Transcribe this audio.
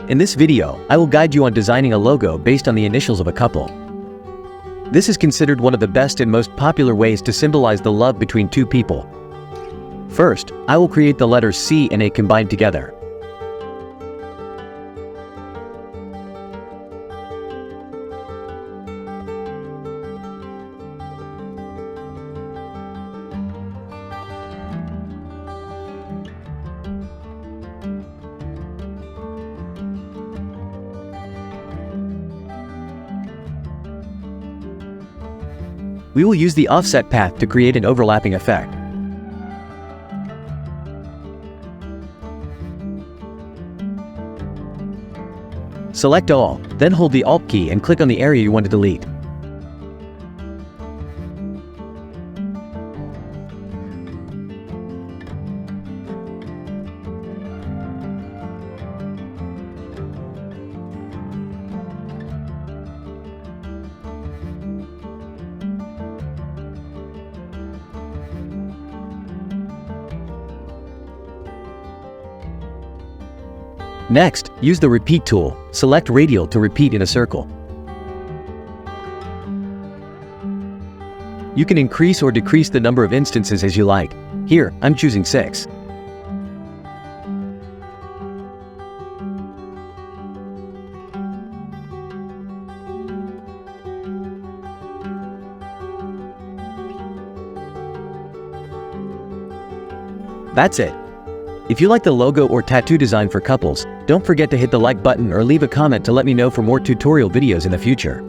In this video, I will guide you on designing a logo based on the initials of a couple. This is considered one of the best and most popular ways to symbolize the love between two people. First, I will create the letters C and A combined together. We will use the offset path to create an overlapping effect. Select all, then hold the Alt key and click on the area you want to delete. Next, use the Repeat tool. Select Radial to repeat in a circle. You can increase or decrease the number of instances as you like. Here, I'm choosing 6. That's it. If you like the logo or tattoo design for couples, don't forget to hit the like button or leave a comment to let me know for more tutorial videos in the future.